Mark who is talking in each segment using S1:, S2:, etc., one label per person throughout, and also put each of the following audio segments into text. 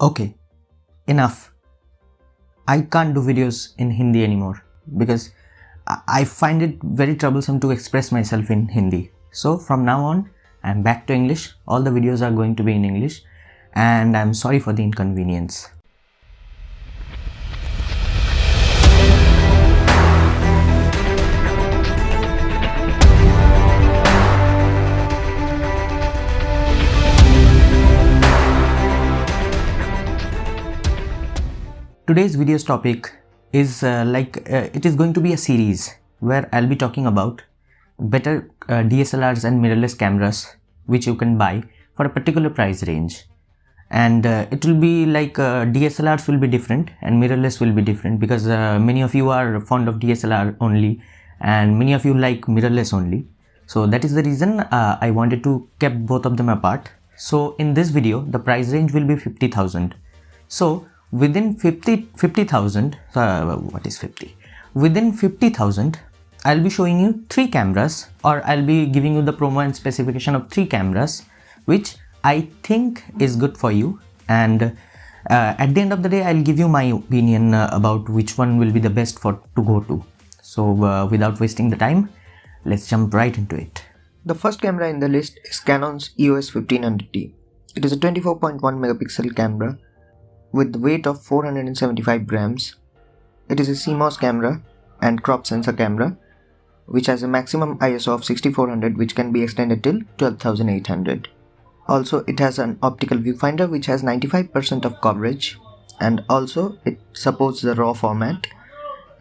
S1: Okay, enough. I can't do videos in Hindi anymore because I find it very troublesome to express myself in Hindi. So from now on, I'm back to English. All the videos are going to be in English, and I'm sorry for the inconvenience. Today's video's topic is it is going to be a series where I'll be talking about better DSLRs and mirrorless cameras which you can buy for a particular price range. And it will be like DSLRs will be different and mirrorless will be different because many of you are fond of DSLR only and many of you like mirrorless only. So that is the reason I wanted to keep both of them apart. So in this video, the price range will be 50,000. So within 50,000, what is 50? Within 50,000, I'll be showing you 3 cameras, or I'll be giving you the promo and specification of 3 cameras, which I think is good for you. And at the end of the day, I'll give you my opinion about which one will be the best to go to. So without wasting the time, let's jump right into it.
S2: The first camera in the list is Canon's EOS 1500D. It is a 24.1 megapixel camera with the weight of 475 grams. It is a CMOS camera and crop sensor camera which has a maximum ISO of 6400 which can be extended till 12800. Also it has an optical viewfinder which has 95% of coverage, and also it supports the RAW format.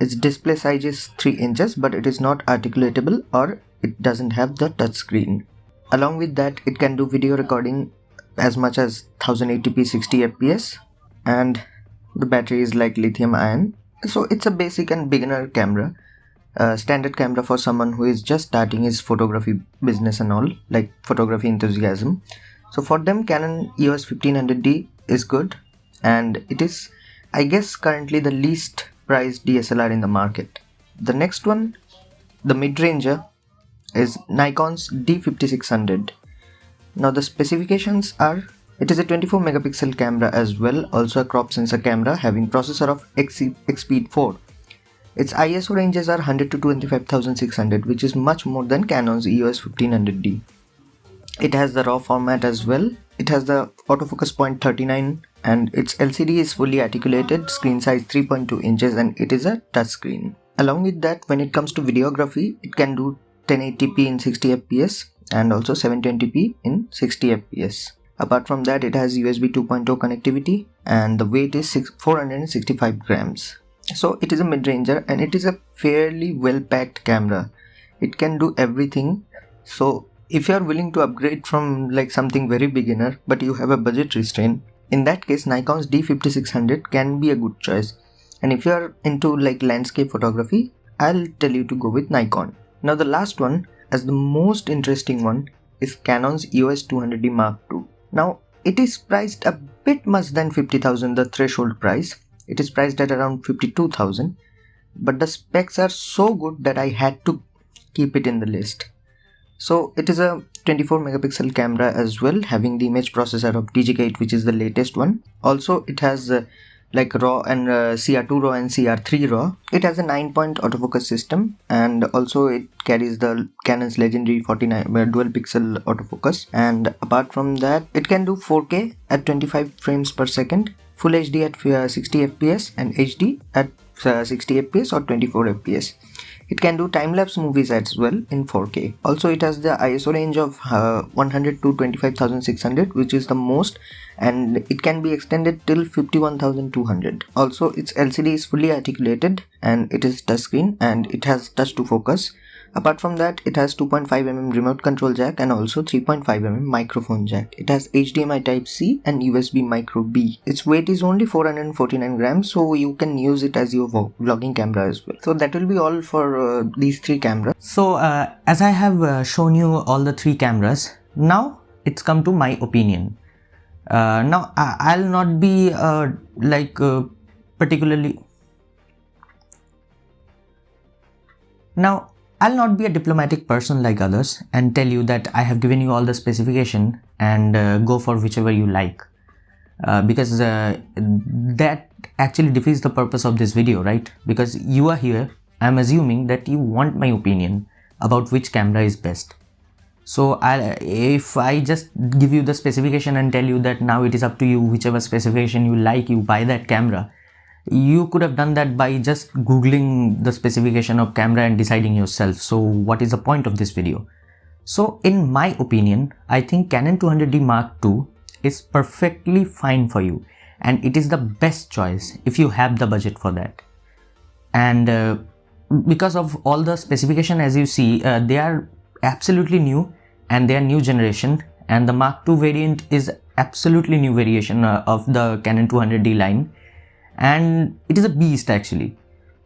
S2: Its display size is 3 inches but it is not articulatable or it doesn't have the touchscreen. Along with that, it can do video recording as much as 1080p 60 fps, and the battery is like lithium ion. So it's a basic and beginner camera, standard camera for someone who is just starting his photography business and all, like photography enthusiasm. So for them, Canon EOS 1500D is good, and it is, I guess, currently the least priced DSLR in the market. The next one, the mid-ranger, is Nikon's D5600. Now the specifications are: it is a 24 megapixel camera as well, also a crop sensor camera having processor of Xpeed 4. Its ISO ranges are 100 to 25,600, which is much more than Canon's EOS 1500D. It has the RAW format as well. It has the autofocus point 39 and its LCD is fully articulated, screen size 3.2 inches, and it is a touchscreen. Along with that, when it comes to videography, it can do 1080p in 60 fps and also 720p in 60 fps. Apart from that, it has USB 2.0 connectivity and the weight is 465 grams. So it is a mid-ranger and it is a fairly well-packed camera. It can do everything. So if you are willing to upgrade from like something very beginner but you have a budget restraint, in that case Nikon's D5600 can be a good choice. And if you are into like landscape photography, I'll tell you to go with Nikon. Now the last one, as the most interesting one, is Canon's EOS 200D Mark II. Now it is priced a bit much than 50,000, the threshold price. It is priced at around 52,000, but the specs are so good that I had to keep it in the list. So it is a 24 megapixel camera as well, having the image processor of DGK8, which is the latest one. Also it has like RAW and CR2 RAW and CR3 RAW. It has a 9-point autofocus system, and also it carries the Canon's legendary 49 dual pixel autofocus. And apart from that, it can do 4K at 25 frames per second, Full HD at 60 fps, and HD at 60 fps or 24 fps. It can do time-lapse movies as well in 4K. Also it has the ISO range of 100 to 25,600, which is the most, and it can be extended till 51,200. Also its LCD is fully articulated and it is touchscreen and it has touch to focus. Apart from that, it has 2.5mm remote control jack and also 3.5mm microphone jack. It has HDMI Type-C and USB Micro B. Its weight is only 449 grams, so you can use it as your vlogging camera as well. So that will be all for these 3 cameras.
S1: So as I have shown you all the 3 cameras, now it's come to my opinion. Now I'll not be particularly... Now I'll not be a diplomatic person like others and tell you that I have given you all the specification and go for whichever you like. because that actually defeats the purpose of this video, right? Because you are here, I'm assuming that you want my opinion about which camera is best. So if I just give you the specification and tell you that now it is up to you, whichever specification you like, you buy that camera, you could have done that by just googling the specification of camera and deciding yourself. So what is the point of this video? So in my opinion, I think Canon 200D Mark II is perfectly fine for you, and it is the best choice if you have the budget for that. And because of all the specification, as you see, they are absolutely new and they are new generation, and the Mark II variant is absolutely new variation of the Canon 200D line, and it is a beast actually.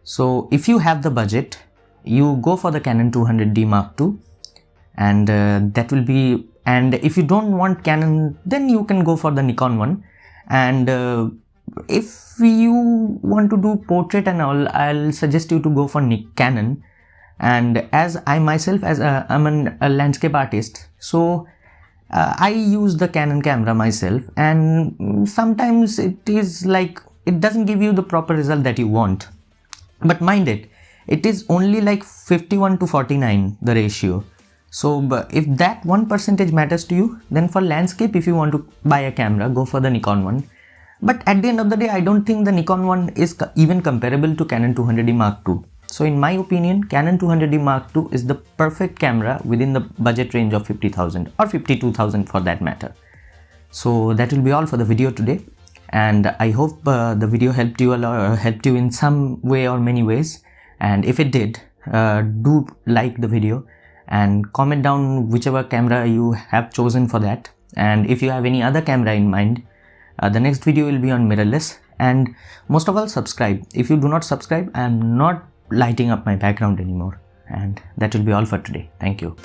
S1: So if you have the budget, you go for the Canon 200D Mark II, and that will be, and if you don't want Canon, then you can go for the Nikon one. And if you want to do portrait and all, I'll suggest you to go for Canon. And as I myself, I'm a landscape artist, so I use the Canon camera myself, and sometimes it is like it doesn't give you the proper result that you want. But mind it is only like 51 to 49 the ratio. So if that 1% matters to you, then for landscape, if you want to buy a camera, go for the Nikon one. But at the end of the day, I don't think the Nikon one is even comparable to Canon 200D Mark II. So in my opinion, Canon 200D Mark II is the perfect camera within the budget range of 50,000 or 52,000 for that matter. So that will be all for the video today, and I hope the video helped you in some way or many ways. And if it did, do like the video and comment down whichever camera you have chosen for that. And if you have any other camera in mind, the next video will be on mirrorless. And most of all, subscribe. If you do not subscribe, I am not lighting up my background anymore. And that will be all for today. Thank you.